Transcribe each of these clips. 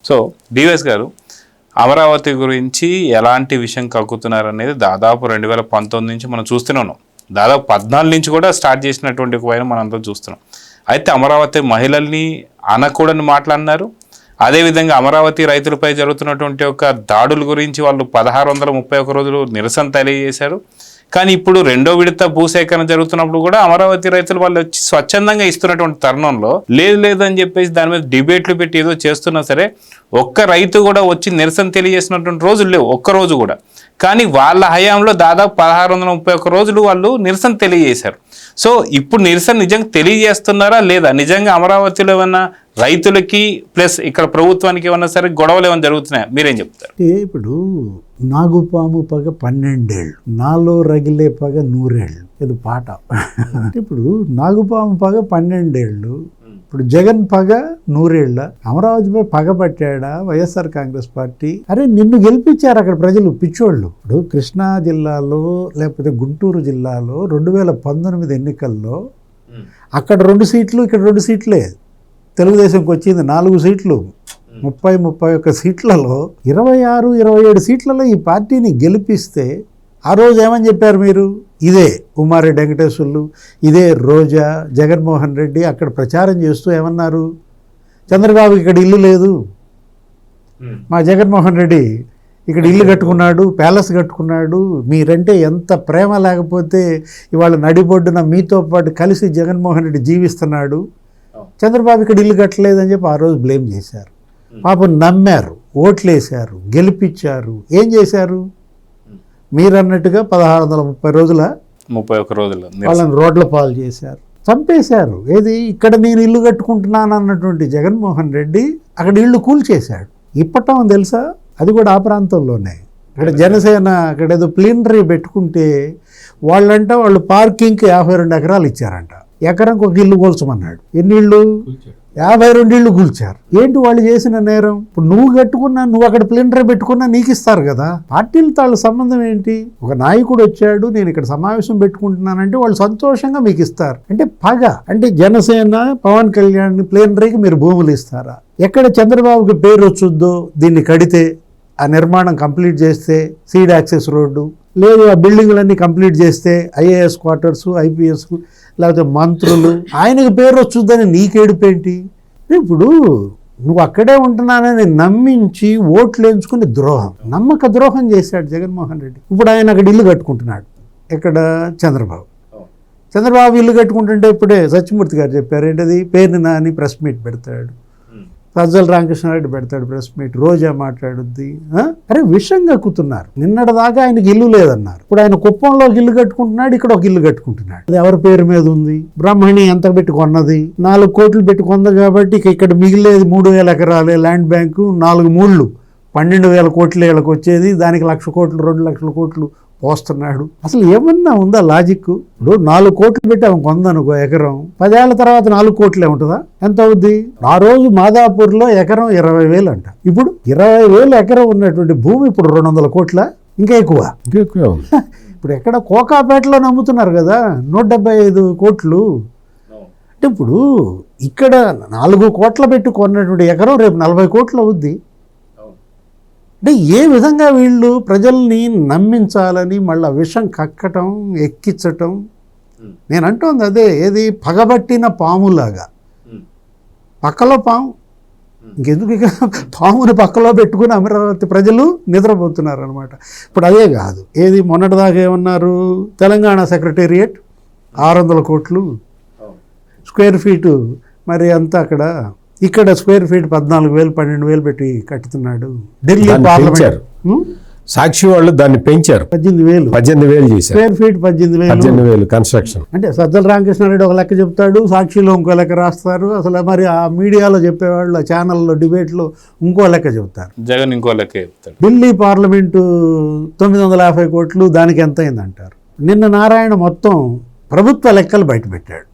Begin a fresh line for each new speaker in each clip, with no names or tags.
So DYS గారు, అమరావతి గురించి ఎలాంటి విషయం కక్కుతున్నారు అనేది దాదాపు 2019 నుంచి మనం చూస్తూనే ఉన్నాం. దాదాపు 14 నుంచి కూడా స్టార్ట్ చేసినటువంటి ఒక వైరం మనంతా చూస్తున్నాం. అయితే అమరావతి మహిళల్ని అనకూడని మాట్లాడినారు. అదేవిధంగా అమరావతి రైతులపై జరుగుతున్నటువంటి ఒక దాడుల గురించి వాళ్ళు 1631 రోజులు నిరసన తెలియజేశారు. కానీ ఇప్పుడు రెండో విడత భూసేకరణ జరుగుతున్నప్పుడు కూడా అమరావతి రైతులు వాళ్ళు వచ్చి స్వచ్ఛందంగా ఇస్తున్నటువంటి తరుణంలో లేదని చెప్పేసి దాని మీద డిబేట్లు పెట్టి ఏదో చేస్తున్నా సరే ఒక్క రైతు కూడా వచ్చి నిరసన తెలియజేసినటువంటి రోజులు లేవు, ఒక్క రోజు కూడా. కానీ వాళ్ళ హయాంలో దాదాపు 1631 రోజులు వాళ్ళు నిరసన తెలియజేశారు. సో ఇప్పుడు నిరసన నిజంగా తెలియజేస్తున్నారా లేదా? నిజంగా అమరావతిలో ఏమన్నా రైతులకి ప్లస్ ఇక్కడ ప్రభుత్వానికి ఏమన్నా సరే గొడవలు ఏమైనా జరుగుతున్నాయా? మీరేం చెప్తారు?
ఇప్పుడు నాగుపాము పగ 12 ఏళ్ళు, నాలో రగిలే పగ 100 ఏళ్ళు, ఇది పాట. ఇప్పుడు నాగుపాము పగ 12 ఏళ్ళు, ఇప్పుడు జగన్ పగ 100 ఏళ్ళ. అమరావతిపై పగ పట్టాడా వైఎస్ఆర్ కాంగ్రెస్ పార్టీ? అరే నిన్ను గెలిపించారు అక్కడ ప్రజలు పిచ్చోళ్ళు. ఇప్పుడు కృష్ణా జిల్లాలో లేకపోతే గుంటూరు జిల్లాలో 2019 ఎన్నికల్లో అక్కడ 2 సీట్లు ఇక్కడ 2 సీట్లే. తెలుగుదేశంకి వచ్చింది 4 సీట్లు, 30-31 సీట్లలో 26-27 సీట్లలో ఈ పార్టీని గెలిపిస్తే ఆ రోజు ఏమని చెప్పారు మీరు? ఇదే ఉమారెడ్డి వెంకటేశ్వర్లు, ఇదే రోజా, జగన్మోహన్ రెడ్డి అక్కడ ప్రచారం చేస్తూ ఏమన్నారు? చంద్రబాబు ఇక్కడ ఇల్లు లేదు, మా జగన్మోహన్ రెడ్డి ఇక్కడ ఇల్లు కట్టుకున్నాడు, ప్యాలెస్ కట్టుకున్నాడు, మీరంటే ఎంత ప్రేమ లేకపోతే ఇవాళ నడిబొడ్డున మీతో పాటు కలిసి జగన్మోహన్ రెడ్డి జీవిస్తున్నాడు, చంద్రబాబు ఇక్కడ ఇల్లు కట్టలేదని చెప్పి ఆ రోజు బ్లేమ్ చేశారు. పాపం నమ్మారు, ఓట్లేశారు, గెలిపించారు. ఏం చేశారు? మీరన్నట్టుగా 1630 రోజుల
31 రోజులు
వాళ్ళని రోడ్ల పాలు చేశారు, చంపేశారు. ఏది ఇక్కడ నేను ఇల్లు కట్టుకుంటున్నాను అన్నటువంటి జగన్మోహన్ రెడ్డి అక్కడ ఇల్లు కూల్చేశాడు. ఇప్పటం తెలుసా? అది కూడా ఆ ప్రాంతంలోనే. ఇక్కడ జనసేన అక్కడ ఏదో ప్లీనరీ పెట్టుకుంటే వాళ్ళు పార్కింగ్కి 52 ఎకరాలు ఇచ్చారంట. ఎకరంకి ఒక ఇల్లు కూల్చమన్నాడు. ఎన్ని ఇళ్ళు? 52 ఇళ్ళు కూల్చారు. ఏంటి వాళ్ళు చేసిన నేరం? ఇప్పుడు నువ్వు కట్టుకున్నా, నువ్వు అక్కడ ప్లీనరీ పెట్టుకున్నా నీకు ఇస్తారు కదా. పార్టీలతో వాళ్ళ సంబంధం ఏంటి? ఒక నాయకుడు వచ్చాడు, నేను ఇక్కడ సమావేశం పెట్టుకుంటున్నానంటే వాళ్ళు సంతోషంగా మీకు ఇస్తారు. అంటే పగ. అంటే జనసేన పవన్ కళ్యాణ్ ప్లీనరీకి మీరు భూములు ఇస్తారా? ఎక్కడ చంద్రబాబుకి పేరు వచ్చుద్దో దీన్ని కడితే, ఆ నిర్మాణం కంప్లీట్ చేస్తే, సీడ్ యాక్సెస్ రోడ్డు లేదు, ఆ బిల్డింగ్లన్నీ కంప్లీట్ చేస్తే ఐఏఎస్ క్వార్టర్స్, ఐపీఎస్ లేకపోతే మంత్రులు ఆయనకు పేరు వచ్చుద్దని నీకేడుపేంటి? ఇప్పుడు నువ్వు అక్కడే ఉంటున్నానని నమ్మించి ఓట్లు ఎంచుకుని ద్రోహం, నమ్మక ద్రోహం చేశాడు జగన్మోహన్ రెడ్డి. ఇప్పుడు ఆయన అక్కడ ఇల్లు కట్టుకుంటున్నాడు. ఎక్కడ? చంద్రబాబు ఇల్లు కట్టుకుంటుంటే ఇప్పుడే సత్యమూర్తి గారు చెప్పారు ఏంటది, పేరుని నాని ప్రెస్ మీట్ పెడతాడు, సజ్జల రామకృష్ణారెడ్డి పెడతాడు ప్రెస్ మీట్, రోజా మాట్లాడుద్ది. అరే విషయం కక్కుతున్నారు. నిన్నటిదాకా ఆయనకి ఇల్లు లేదన్నారు, ఇప్పుడు ఆయన కుప్పంలో ఇల్లు కట్టుకుంటున్నాడు, ఇక్కడ ఒక ఇల్లు కట్టుకుంటున్నాడు. అది ఎవరి పేరు మీద ఉంది? బ్రాహ్మణి ఎంత పెట్టి కొన్నది? 4 కోట్లు పెట్టి కొంది కాబట్టి ఇక్కడ మిగిలేదు 3000 ఎకరాలే ల్యాండ్ బ్యాంకు, 4 మూళ్ళు 12,000 కోట్లు వీళ్ళకి వచ్చేది, దానికి 1,00,000 కోట్లు 2,00,000 కోట్లు పోస్తున్నాడు. అసలు ఏమన్నా ఉందా లాజిక్? ఇప్పుడు 4 కోట్లు పెట్టి ఆమె కొందనుకో ఎకరం, 10 ఏళ్ల తర్వాత 4 కోట్లే ఉంటుందా? ఎంత అవుద్ది? ఆ రోజు మాదాపూర్లో ఎకరం 20,000 అంట. ఇప్పుడు 20,000 ఎకరం ఉన్నటువంటి భూమి ఇప్పుడు 200 కోట్ల, ఇంకా ఎక్కువ. ఇప్పుడు ఎక్కడ కోకాపేటలో నమ్ముతున్నారు కదా 175 కోట్లు. అంటే ఇప్పుడు ఇక్కడ 4 కోట్ల పెట్టి కొన్నటువంటి ఎకరం రేపు 40 కోట్లు అవుద్ది. అంటే ఏ విధంగా వీళ్ళు ప్రజల్ని నమ్మించాలని మళ్ళీ విషం కక్కటం, ఎక్కించటం. నేను అంటోంది అదే, ఏది పగబట్టిన పాములాగా. పక్కలో పాము, ఇంకెందుకు ఇక పాముని పక్కలో పెట్టుకుని అమరావతి ప్రజలు నిద్రపోతున్నారు అనమాట. ఇప్పుడు అదే కాదు, ఏది మొన్నటిదాకా ఏమన్నారు, తెలంగాణ సెక్రటేరియట్ 600 కోట్లు స్క్వేర్ ఫీటు, మరి అంతా అక్కడ. ఇక్కడ స్క్వేర్ ఫీట్ 14,000 12,000 పెట్టి కట్టుతున్నాడు. ఢిల్లీ పార్లమెంట్
సాక్షి వాళ్ళు దాన్ని పెంచారు, 18,000 చేశారు.
Square feet 18,000
construction.
అంటే సజ్జల రామకృష్ణారెడ్డి ఒక లెక్క చెప్తాడు, సాక్షిలో ఇంకో లెక్క రాస్తారు. అసలు మరి ఆ మీడియాలో చెప్పేవాళ్ళు, ఆ ఛానల్లో డిబేట్లో ఇంకో లెక్క చెప్తారు,
జగన్ ఇంకో లెక్క చెప్తాడు.
ఢిల్లీ పార్లమెంటు 950 కోట్లు, దానికి ఎంత అయిందంటారు. నిన్న నారాయణ మొత్తం ప్రభుత్వ లెక్కలు బయటపెట్టాడు.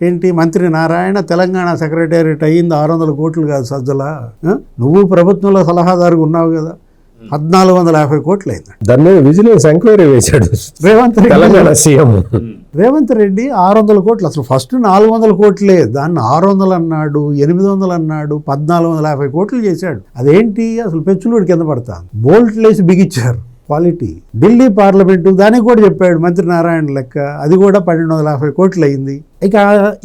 ఏంటి మంత్రి నారాయణ, తెలంగాణ సెక్రటేరియట్ అయ్యింది 600 కోట్లు కాదు సజ్జల, నువ్వు ప్రభుత్వంలో సలహాదారుగా ఉన్నావు కదా, 1450 కోట్లు అయింది.
దాని మీద విజిలెన్స్ ఎంక్వైరీ వేశాడు
రేవంత్
తెలంగాణ
రెడ్డి
సీఎం.
రేవంత్ రెడ్డి 600 కోట్లు, అసలు ఫస్ట్ 400 కోట్లే, దాన్ని 600 అన్నాడు, 800 అన్నాడు, 1450 కోట్లు చేశాడు. అదేంటి అసలు పెచ్చులుడి కింద పడతాను, బోల్ట్లేసి బిగిచ్చారు క్వాలిటీ. ఢిల్లీ పార్లమెంటు దానికి కూడా చెప్పాడు మంత్రి నారాయణ లెక్క, అది కూడా 1250 కోట్లు అయింది. ఇక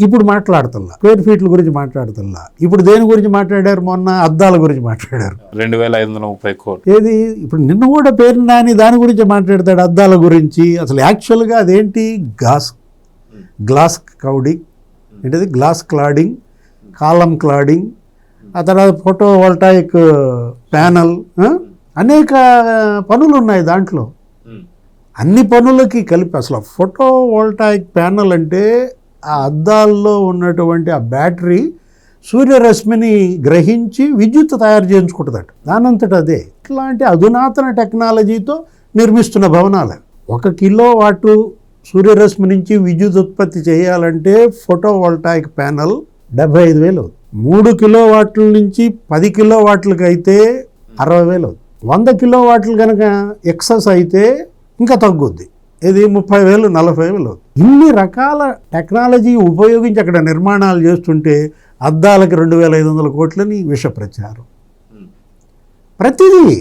ఇప్పుడు మాట్లాడుతున్నా స్క్వేర్ ఫీట్ల గురించి మాట్లాడుతున్నా. ఇప్పుడు దేని గురించి మాట్లాడారు? మొన్న అద్దాల గురించి మాట్లాడారు,
2530 కోట్లు.
ఏది ఇప్పుడు నిన్న కూడా పేరు నాని దాని గురించి మాట్లాడతాడు, అద్దాల గురించి. అసలు యాక్చువల్గా అదేంటి, గ్లాస్ క్లౌడింగ్, ఏంటిది గ్లాస్ క్లాడింగ్, కాలం క్లాడింగ్, ఆ తర్వాత ఫోటో వోల్టాయిక్ ప్యానల్, అనేక పనులు ఉన్నాయి దాంట్లో. అన్ని పనులకి కలిపి అసలు ఫోటో వోల్టాయిక్ ప్యానల్ అంటే ఆ అద్దాల్లో ఉన్నటువంటి ఆ బ్యాటరీ సూర్యరశ్మిని గ్రహించి విద్యుత్ తయారు చేయించుకుంటుందట దానంతట అదే. ఇట్లాంటి అధునాతన టెక్నాలజీతో నిర్మిస్తున్న భవనాలు. 1 కిలోవాటు సూర్యరశ్మి నుంచి విద్యుత్ ఉత్పత్తి చేయాలంటే ఫోటో వోల్టాయిక్ ప్యానల్ 75,000 అవుతుంది. 3 కిలోవాట్ల నుంచి 10 కిలోవాట్లకి అయితే 60,000 అవుతుంది. 100 కిలోవాట్లు కనుక ఎక్సెస్ అయితే ఇంకా తగ్గుద్ది, ఇది 30,000 40,000 అవుతుంది. ఇన్ని రకాల టెక్నాలజీ ఉపయోగించి అక్కడ నిర్మాణాలు చేస్తుంటే అద్దాలకి 2,500 కోట్లని విష ప్రచారం. ప్రతిదీ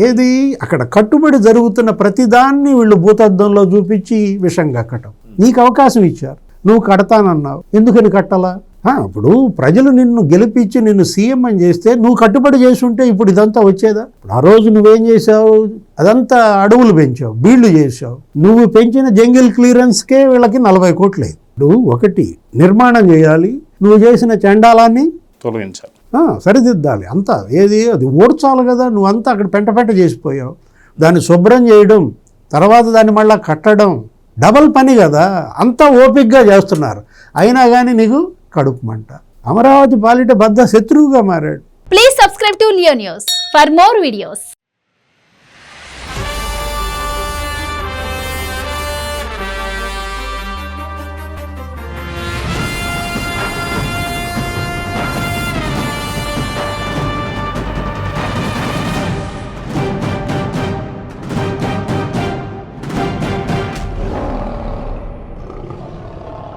ఏది అక్కడ కట్టుబడి జరుగుతున్న ప్రతిదాన్ని వీళ్ళు భూతద్దంలో చూపించి విషం కక్కటం. నీకు అవకాశం ఇచ్చారు, నువ్వు కడతానన్నావు, ఎందుకని కట్టాలా? ఇప్పుడు ప్రజలు నిన్ను గెలిపించి నిన్ను సీఎం అని చేస్తే నువ్వు కట్టుబడి చేసి ఉంటే ఇప్పుడు ఇదంతా వచ్చేదా? ఇప్పుడు ఆ రోజు నువ్వేం చేసావు, అదంతా అడవులు పెంచావు, బీళ్లు చేసావు. నువ్వు పెంచిన జంగిల్ క్లియరెన్స్కే వీళ్ళకి 40 కోట్లే. ఇప్పుడు ఒకటి నిర్మాణం చేయాలి, నువ్వు చేసిన చండాలాన్ని
తొలగించాలి,
సరిదిద్దాలి. అంతా ఏది అది ఓడ్చాలి కదా. నువ్వంతా అక్కడ పెంట చేసిపోయావు, దాన్ని శుభ్రం చేయడం, తర్వాత దాన్ని మళ్ళీ కట్టడం, డబల్ పని కదా. అంతా ఓపిక్గా చేస్తున్నారు, అయినా కానీ నీకు కడుపు మంట. అమరావతి పాలిట బద్ద శత్రువుగా మారాడు.
Please subscribe to Leo news for more videos.